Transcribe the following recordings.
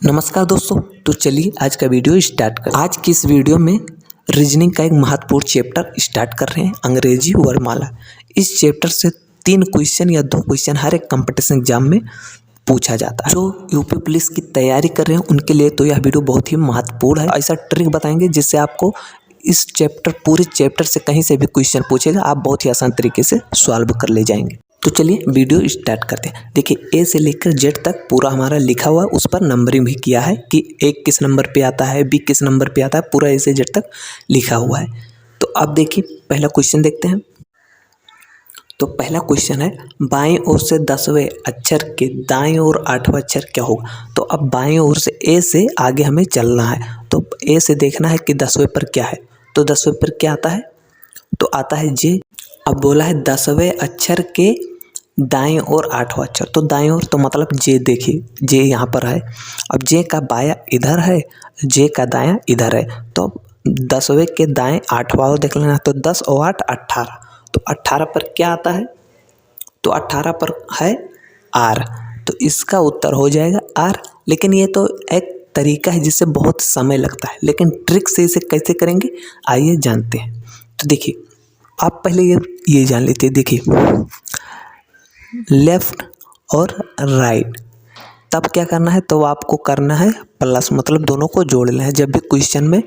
नमस्कार दोस्तों। तो चलिए आज का वीडियो स्टार्ट करें। आज की इस वीडियो में रीजनिंग का एक महत्वपूर्ण चैप्टर स्टार्ट कर रहे हैं, अंग्रेजी वर्णमाला। इस चैप्टर से 3 क्वेश्चन या 2 क्वेश्चन हर एक कंपटीशन एग्जाम में पूछा जाता है। जो यूपी पुलिस की तैयारी कर रहे हैं उनके लिए तो यह वीडियो बहुत ही महत्वपूर्ण है। ऐसा ट्रिक बताएंगे जिससे आपको इस पूरे चैप्टर से कहीं से भी क्वेश्चन पूछेगा, आप बहुत ही आसान तरीके से सॉल्व कर ले जाएंगे। तो चलिए वीडियो स्टार्ट करते हैं। देखिए, ए से लेकर जेड तक पूरा हमारा लिखा हुआ, उस पर नंबरिंग भी किया है कि ए किस नंबर पे आता है, बी किस नंबर पे आता है, पूरा ए से जेड तक लिखा हुआ है। तो अब देखिए पहला क्वेश्चन देखते हैं। तो पहला क्वेश्चन है, बाईं ओर से 10वें अक्षर के दाईं ओर 8वां अक्षर क्या होगा। तो अब बाईं ओर से ए से आगे हमें चलना है। तो ए से देखना है कि 10वें पर क्या है। तो 10वें पर क्या आता है, तो आता है जे। अब बोला है 10वें अक्षर के दाईं ओर 8वां अक्षर, तो दाईं ओर तो मतलब जे। देखिए जे यहाँ पर है। अब जे का बायां इधर है, जे का दायां इधर है। तो 10वें के दाएं 8वां ओर देख लेना। तो 10 और 8 18। तो 18 पर क्या आता है, तो 18 पर है आर। तो इसका उत्तर हो जाएगा आर। लेकिन ये तो एक तरीका है जिससे बहुत समय लगता है, लेकिन ट्रिक से इसे कैसे करेंगे आइए जानते हैं। तो देखिए आप पहले ये जान लेते हैं। देखिए लेफ्ट और राइट, तब क्या करना है, तो आपको करना है प्लस, मतलब दोनों को जोड़ लेना है। जब भी क्वेश्चन में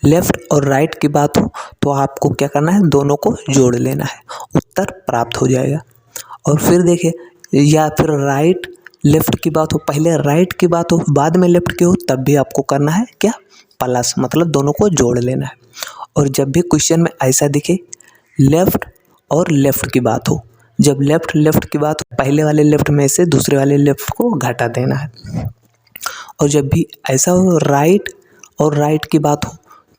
लेफ्ट और राइट की बात हो तो आपको क्या करना है, दोनों को जोड़ लेना है, उत्तर प्राप्त हो जाएगा। और फिर देखिए, या फिर राइट लेफ्ट की बात हो, पहले राइट की बात हो बाद में लेफ्ट की हो, तब भी आपको करना है क्या, प्लस, मतलब दोनों को जोड़ लेना है। और जब भी क्वेश्चन में ऐसा दिखे लेफ्ट और लेफ्ट की बात हो, जब लेफ्ट की बात हो, पहले वाले लेफ्ट में से दूसरे वाले लेफ्ट को घटा देना है। और जब भी ऐसा हो राइट और राइट की बात हो,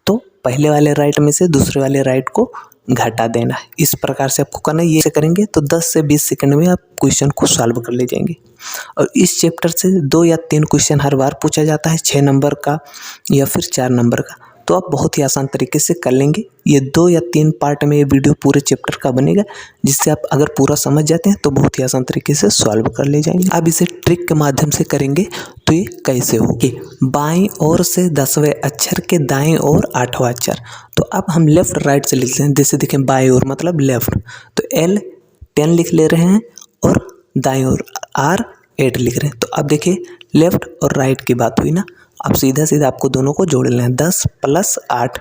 तो पहले वाले राइट में से दूसरे वाले राइट को घटा देना है। इस प्रकार से आपको करना है। ये करेंगे तो 10 से 20 सेकंड में आप क्वेश्चन को सॉल्व कर ले जाएंगे। और इस चैप्टर से 2 या 3 क्वेश्चन हर बार पूछा जाता है, 6 नंबर का या फिर 4 नंबर का। तो आप बहुत ही आसान तरीके से कर लेंगे। ये 2 या 3 पार्ट में ये वीडियो पूरे चैप्टर का बनेगा, जिससे आप अगर पूरा समझ जाते हैं तो बहुत ही आसान तरीके से सॉल्व कर ले जाएंगे। अब इसे ट्रिक के माध्यम से करेंगे तो ये कैसे हो कि बाईं ओर से 10वें अक्षर के दाईं ओर 8वां अक्षर। तो अब हम लेफ्ट राइट से लिखते हैं। जैसे देखें बाईं ओर मतलब लेफ्ट, तो L 10 लिख ले रहे हैं और दाईं ओर R 8 लिख रहे हैं। तो अब देखिए लेफ्ट और राइट की बात हुई ना, अब सीधा सीधा आपको दोनों को जोड़ लेना है। 10 + 8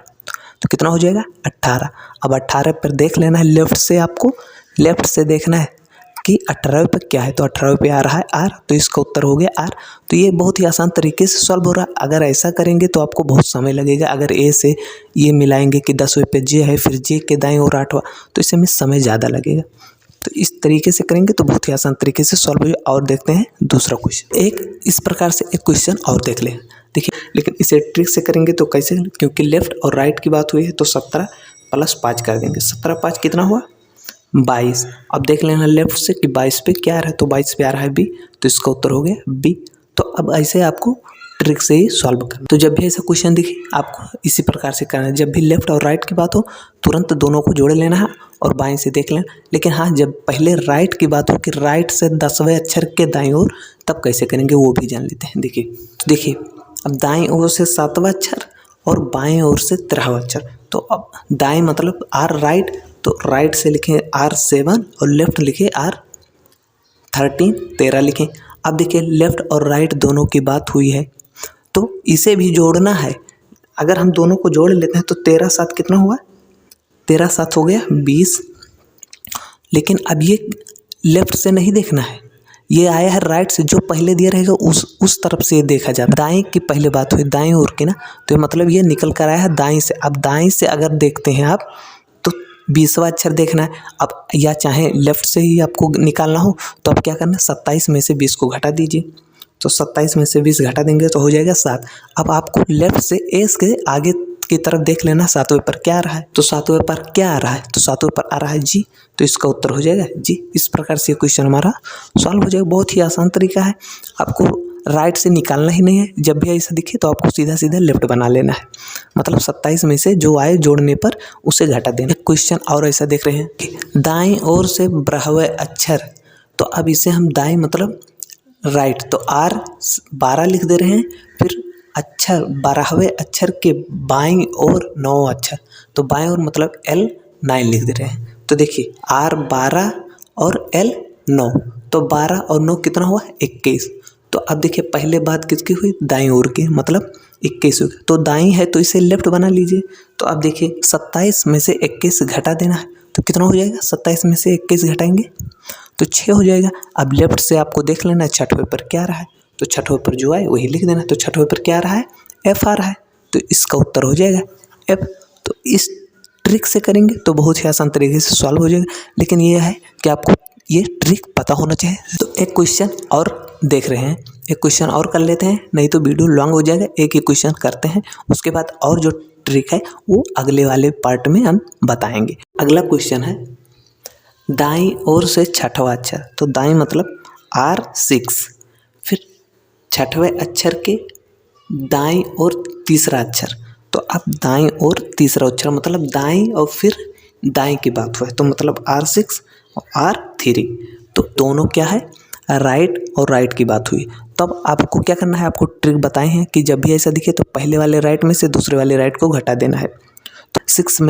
तो कितना हो जाएगा 18। अब 18 पर देख लेना है, लेफ्ट से आपको लेफ्ट से देखना है कि 18 पे क्या है। तो 18 पे आ रहा है आर, तो इसका उत्तर हो गया आर। तो ये बहुत ही आसान तरीके से सॉल्व हो रहा है। अगर ऐसा करेंगे तो आपको बहुत समय लगेगा। अगर ए से ये मिलाएंगे कि 10वें पे जे है, फिर जे के दाएं और 8वां, तो इससे में समय ज़्यादा लगेगा। तो इस तरीके से करेंगे तो बहुत ही आसान तरीके से सॉल्व हो जाए। और देखते हैं दूसरा क्वेश्चन। एक इस प्रकार से एक क्वेश्चन और देख लें। देखिए, लेकिन इसे ट्रिक से करेंगे तो कैसे, क्योंकि लेफ्ट और राइट की बात हुई है तो 17 + 5 कर देंगे। 17 + 5 कितना हुआ 22। अब देख लेना लेफ्ट से कि 22 पे क्या आ रहा है, तो 22 पे आ रहा है बी, तो इसका उत्तर हो गया बी। तो अब ऐसे आपको ट्रिक से ही सॉल्व करना। तो जब भी ऐसा क्वेश्चन दिखे आपको इसी प्रकार से करना है। जब भी लेफ्ट और राइट की बात हो तुरंत दोनों को जोड़ लेना है और बाएं से देख लेना। लेकिन हाँ, जब पहले राइट की बात हो कि राइट से 10वें अक्षर के दाईं ओर, तब कैसे करेंगे वो भी जान लेते हैं। देखिए अब दाईं ओर से 7वां अक्षर और बाएं ओर से 13वां अक्षर। तो अब दाएं मतलब आर राइट, तो राइट से लिखें R7 और लेफ्ट लिखें R13 13 लिखें। अब देखिए लेफ्ट और राइट दोनों की बात हुई है तो इसे भी जोड़ना है। अगर हम दोनों को जोड़ लेते हैं तो 13 7 कितना हुआ, 13 7 हो गया 20। लेकिन अब ये लेफ्ट से नहीं देखना है, ये आया है राइट से। जो पहले दिया रहेगा उस तरफ से देखा जाता है। दाएं की पहले बात हुई, दाएं ओर की ना, तो मतलब ये निकल कर आया है दाएं से। अब दाएं से अगर देखते हैं आप तो 20वां अक्षर देखना है। अब या चाहे लेफ्ट से ही आपको निकालना हो तो अब क्या करना है, 27 में से 20 को घटा दीजिए। तो 27 में से 20 घटा देंगे तो हो जाएगा 7। अब आपको लेफ्ट से एस के आगे की तरफ देख लेना, 7वें पर क्या आ रहा है, तो 7वें पर क्या आ रहा है, तो 7वें पर आ रहा है जी, तो इसका उत्तर हो जाएगा जी। इस प्रकार से क्वेश्चन हमारा सॉल्व हो जाएगा। बहुत ही आसान तरीका है, आपको राइट से निकालना ही नहीं है। जब भी ऐसा दिखे तो आपको सीधा सीधा लेफ्ट बना लेना है, मतलब 27 में से जो आए जोड़ने पर उसे घटा देना। एक क्वेश्चन और ऐसा देख रहे हैं कि दाएं ओर से 12वें अक्षर, तो अब इसे हम दाएं मतलब राइट, तो R 12 लिख दे रहे हैं, अक्षर 12वें अक्षर के बाईं ओर 9 अक्षर, तो बाईं ओर मतलब L9 लिख दे रहे हैं। तो देखिए R12 और L9, तो 12 और 9 कितना हुआ 21। तो अब देखिए पहले बात किसकी हुई, दाईं ओर की, मतलब 21 हुई। तो दाईं है तो इसे लेफ्ट बना लीजिए। तो अब देखिए 27 में से 21 घटा देना है, तो कितना हो जाएगा, 27 में से 21 घटाएंगे तो 6 हो जाएगा। अब लेफ्ट से आपको देख लेना छठवें पर क्या रहा है, तो छठवें पर जो आए वही लिख देना। तो छठवें पर क्या रहा है, F आ रहा है, तो इसका उत्तर हो जाएगा F। तो इस ट्रिक से करेंगे तो बहुत ही आसान तरीके से सॉल्व हो जाएगा, लेकिन ये है कि आपको ये ट्रिक पता होना चाहिए। तो एक क्वेश्चन और देख रहे हैं, एक क्वेश्चन और कर लेते हैं, नहीं तो वीडियो लॉन्ग हो जाएगा। एक ही क्वेश्चन करते हैं, उसके बाद और जो ट्रिक है वो अगले वाले पार्ट में हम बताएंगे। अगला क्वेश्चन है दाईं ओर से छठवां अक्षर, तो दाईं मतलब R6, फिर छठवें अक्षर के दाईं ओर तीसरा अक्षर, तो अब दाईं ओर तीसरा अक्षर मतलब दाईं और फिर दाईं की बात हुआ है, तो मतलब R6 और R3, तो दोनों क्या है, राइट और राइट की बात हुई। तब आपको क्या करना है, आपको ट्रिक बताए हैं कि जब भी ऐसा दिखे तो पहले वाले राइट में से दूसरे वाले राइट को घटा देना है। तो 6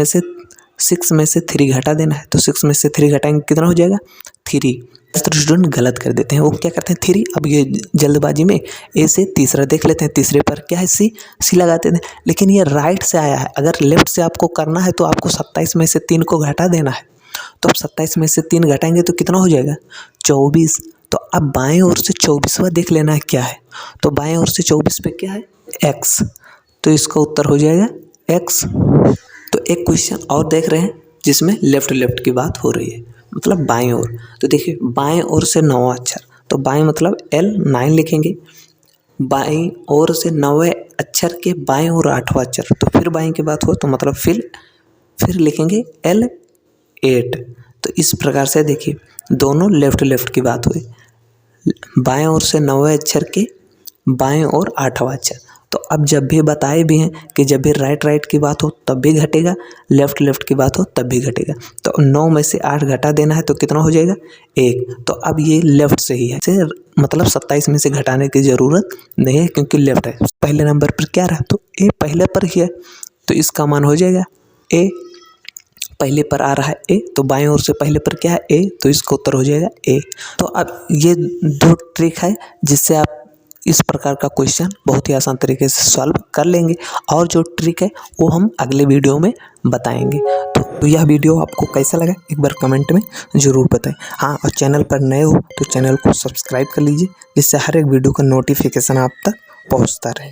में से 3 घटा देना है, तो 6 में से 3 घटाएंगे कितना हो जाएगा 3। स्टूडेंट गलत कर देते हैं, वो क्या करते हैं 3। अब ये जल्दबाजी में ए से तीसरा देख लेते हैं, तीसरे पर क्या है सी लगाते हैं, लेकिन ये राइट से आया है। अगर लेफ्ट से आपको करना है तो आपको 27 में से 3 को घटा देना है। तो अब 27 में से 3 घटाएंगे तो कितना हो जाएगा 24। तो अब बाएं ओर से 24वां देख लेना है क्या है, तो बाएं ओर से 24 पे क्या है x, तो इसका उत्तर हो जाएगा x। तो एक क्वेश्चन और देख रहे हैं जिसमें लेफ्ट की बात हो रही है, मतलब बाएं ओर। तो देखिए बाएं ओर से 9 अक्षर, तो बाएं मतलब L9 लिखेंगे, बाएं ओर से 9वें अक्षर के बाएं ओर 8वां अक्षर, तो फिर बाएं की बात हो तो मतलब फिर लिखेंगे L8। तो इस प्रकार से देखिए दोनों लेफ्ट की बात हुई, बाएं ओर से 9वें अक्षर के बाएं ओर 8वां अक्षर। तो अब जब भी बताए भी हैं कि जब भी राइट की बात हो तब भी घटेगा, लेफ्ट की बात हो तब भी घटेगा। तो 9 में से 8 घटा देना है तो कितना हो जाएगा 1। तो अब ये लेफ्ट से ही है, मतलब 27 में से घटाने की ज़रूरत नहीं है क्योंकि लेफ्ट है। पहले नंबर पर क्या रहा, तो ए पहले पर ही है, तो इसका मान हो जाएगा ए। पहले पर आ रहा है ए, तो बाएं ओर से पहले पर क्या है ए, तो इसका उत्तर हो जाएगा ए। तो अब ये 2 ट्रिक है जिससे आप इस प्रकार का क्वेश्चन बहुत ही आसान तरीके से सॉल्व कर लेंगे, और जो ट्रिक है वो हम अगले वीडियो में बताएंगे। तो यह वीडियो आपको कैसा लगा एक बार कमेंट में ज़रूर बताएं। हाँ, और चैनल पर नए हो तो चैनल को सब्सक्राइब कर लीजिए, जिससे हर एक वीडियो का नोटिफिकेशन आप तक पहुंचता रहे।